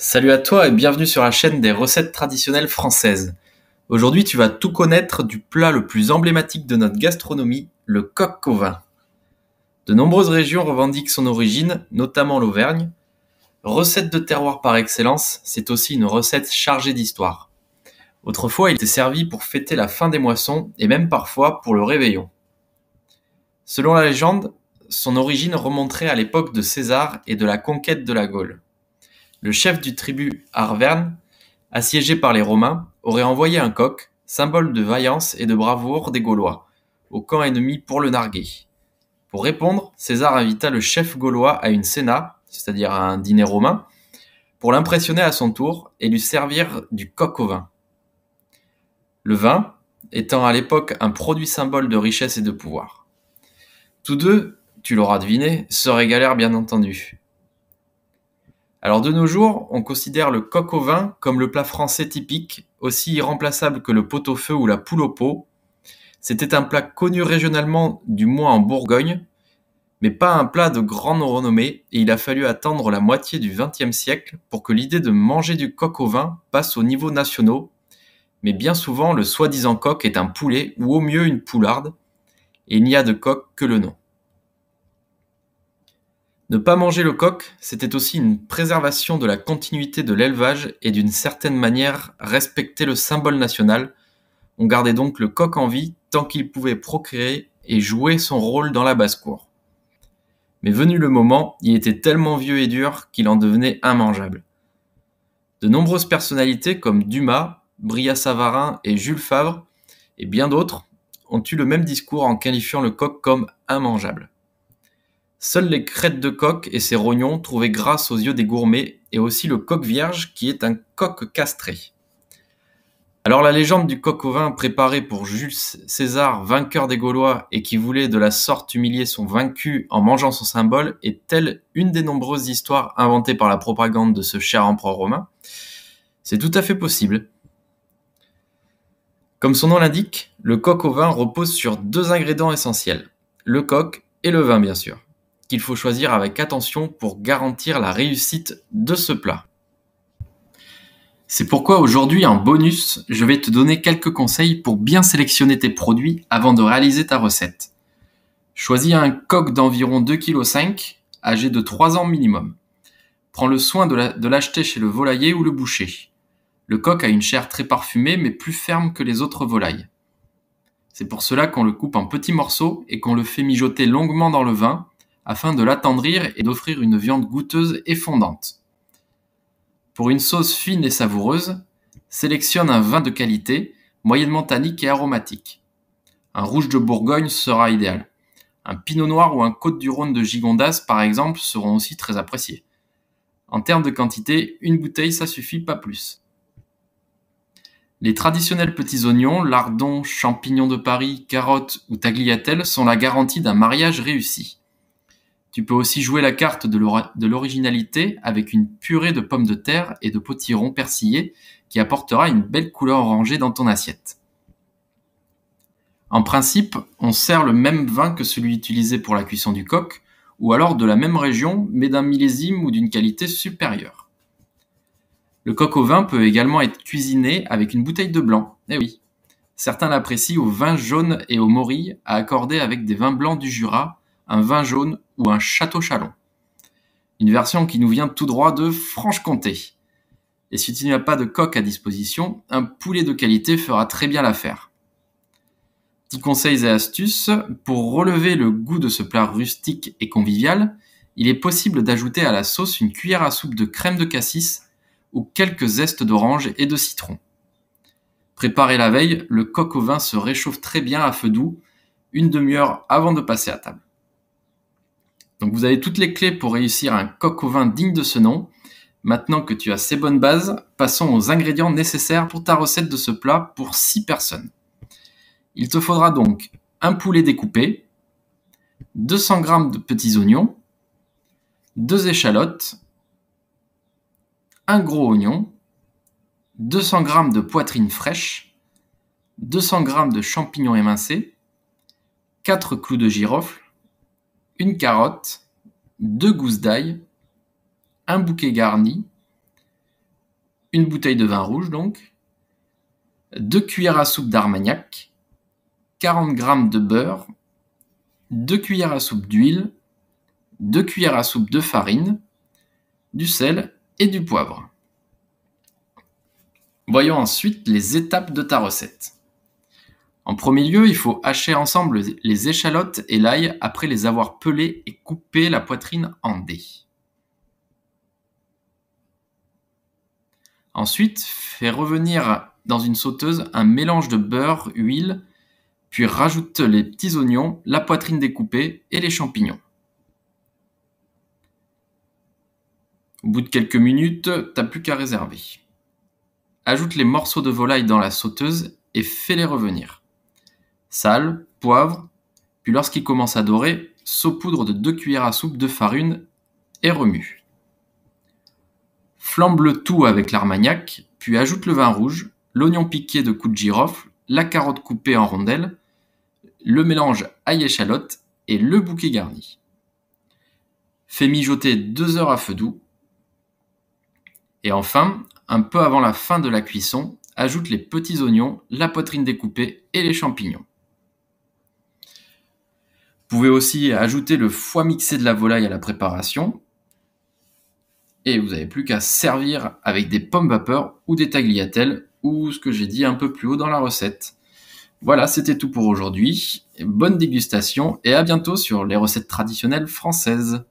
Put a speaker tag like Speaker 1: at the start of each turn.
Speaker 1: Salut à toi et bienvenue sur la chaîne des recettes traditionnelles françaises. Aujourd'hui, tu vas tout connaître du plat le plus emblématique de notre gastronomie, le coq au vin. De nombreuses régions revendiquent son origine, notamment l'Auvergne. Recette de terroir par excellence, c'est aussi une recette chargée d'histoire. Autrefois, il était servi pour fêter la fin des moissons et même parfois pour le réveillon. Selon la légende, son origine remonterait à l'époque de César et de la conquête de la Gaule. Le chef du tribut Arverne, assiégé par les Romains, aurait envoyé un coq, symbole de vaillance et de bravoure des Gaulois, au camp ennemi pour le narguer. Pour répondre, César invita le chef gaulois à une cena, c'est-à-dire à un dîner romain, pour l'impressionner à son tour et lui servir du coq au vin. Le vin étant à l'époque un produit symbole de richesse et de pouvoir. Tous deux, tu l'auras deviné, se régalèrent bien entendu. Alors de nos jours, on considère le coq au vin comme le plat français typique, aussi irremplaçable que le pot-au-feu ou la poule au pot. C'était un plat connu régionalement, du moins en Bourgogne, mais pas un plat de grande renommée, et il a fallu attendre la moitié du XXe siècle pour que l'idée de manger du coq au vin passe au niveau national, mais bien souvent le soi-disant coq est un poulet ou au mieux une poularde, et il n'y a de coq que le nom. Ne pas manger le coq, c'était aussi une préservation de la continuité de l'élevage et d'une certaine manière respecter le symbole national. On gardait donc le coq en vie tant qu'il pouvait procréer et jouer son rôle dans la basse-cour. Mais venu le moment, il était tellement vieux et dur qu'il en devenait immangeable. De nombreuses personnalités comme Dumas, Brillat-Savarin et Jules Favre, et bien d'autres, ont eu le même discours en qualifiant le coq comme immangeable. Seules les crêtes de coq et ses rognons trouvaient grâce aux yeux des gourmets, et aussi le coq vierge qui est un coq castré. Alors la légende du coq au vin préparé pour Jules César, vainqueur des Gaulois et qui voulait de la sorte humilier son vaincu en mangeant son symbole, est-elle une des nombreuses histoires inventées par la propagande de ce cher empereur romain? C'est tout à fait possible. Comme son nom l'indique, le coq au vin repose sur deux ingrédients essentiels, le coq et le vin bien sûr, qu'il faut choisir avec attention pour garantir la réussite de ce plat. C'est pourquoi aujourd'hui, en bonus, je vais te donner quelques conseils pour bien sélectionner tes produits avant de réaliser ta recette. Choisis un coq d'environ 2,5 kg, âgé de 3 ans minimum. Prends le soin de l'acheter chez le volailler ou le boucher. Le coq a une chair très parfumée mais plus ferme que les autres volailles. C'est pour cela qu'on le coupe en petits morceaux et qu'on le fait mijoter longuement dans le vin afin de l'attendrir et d'offrir une viande goûteuse et fondante. Pour une sauce fine et savoureuse, sélectionne un vin de qualité, moyennement tannique et aromatique. Un rouge de Bourgogne sera idéal. Un pinot noir ou un côte-du-rhône de Gigondas, par exemple, seront aussi très appréciés. En termes de quantité, une bouteille, ça suffit, pas plus. Les traditionnels petits oignons, lardons, champignons de Paris, carottes ou tagliatelles sont la garantie d'un mariage réussi. Tu peux aussi jouer la carte de l'originalité avec une purée de pommes de terre et de potirons persillés qui apportera une belle couleur orangée dans ton assiette. En principe, on sert le même vin que celui utilisé pour la cuisson du coq, ou alors de la même région, mais d'un millésime ou d'une qualité supérieure. Le coq au vin peut également être cuisiné avec une bouteille de blanc. Eh oui, certains l'apprécient au vin jaune et aux morilles à accorder avec des vins blancs du Jura, un vin jaune ou un château chalon. Une version qui nous vient tout droit de Franche-Comté. Et si tu n'as pas de coq à disposition, un poulet de qualité fera très bien l'affaire. Petits conseils et astuces, pour relever le goût de ce plat rustique et convivial, il est possible d'ajouter à la sauce une cuillère à soupe de crème de cassis ou quelques zestes d'orange et de citron. Préparé la veille, le coq au vin se réchauffe très bien à feu doux, une demi-heure avant de passer à table. Donc vous avez toutes les clés pour réussir un coq au vin digne de ce nom. Maintenant que tu as ces bonnes bases, passons aux ingrédients nécessaires pour ta recette de ce plat pour 6 personnes. Il te faudra donc un poulet découpé, 200 g de petits oignons, 2 échalotes, un gros oignon, 200 g de poitrine fraîche, 200 g de champignons émincés, 4 clous de girofle, une carotte, 2 gousses d'ail, un bouquet garni, une bouteille de vin rouge donc, 2 cuillères à soupe d'armagnac, 40 g de beurre, 2 cuillères à soupe d'huile, 2 cuillères à soupe de farine, du sel et du poivre. Voyons ensuite les étapes de ta recette. En premier lieu, il faut hacher ensemble les échalotes et l'ail après les avoir pelées et couper la poitrine en dés. Ensuite, fais revenir dans une sauteuse un mélange de beurre, huile, puis rajoute les petits oignons, la poitrine découpée et les champignons. Au bout de quelques minutes, t'as plus qu'à réserver. Ajoute les morceaux de volaille dans la sauteuse et fais-les revenir. Sel, poivre, puis lorsqu'ils commencent à dorer, saupoudre de 2 cuillères à soupe de farine et remue. Flambe le tout avec l'armagnac, puis ajoute le vin rouge, l'oignon piqué de coups de girofle, la carotte coupée en rondelles, le mélange ail échalote et le bouquet garni. Fais mijoter 2 heures à feu doux. Et enfin, un peu avant la fin de la cuisson, ajoute les petits oignons, la poitrine découpée et les champignons. Vous pouvez aussi ajouter le foie mixé de la volaille à la préparation. Et vous n'avez plus qu'à servir avec des pommes vapeur ou des tagliatelles ou ce que j'ai dit un peu plus haut dans la recette. Voilà, c'était tout pour aujourd'hui. Bonne dégustation et à bientôt sur les recettes traditionnelles françaises.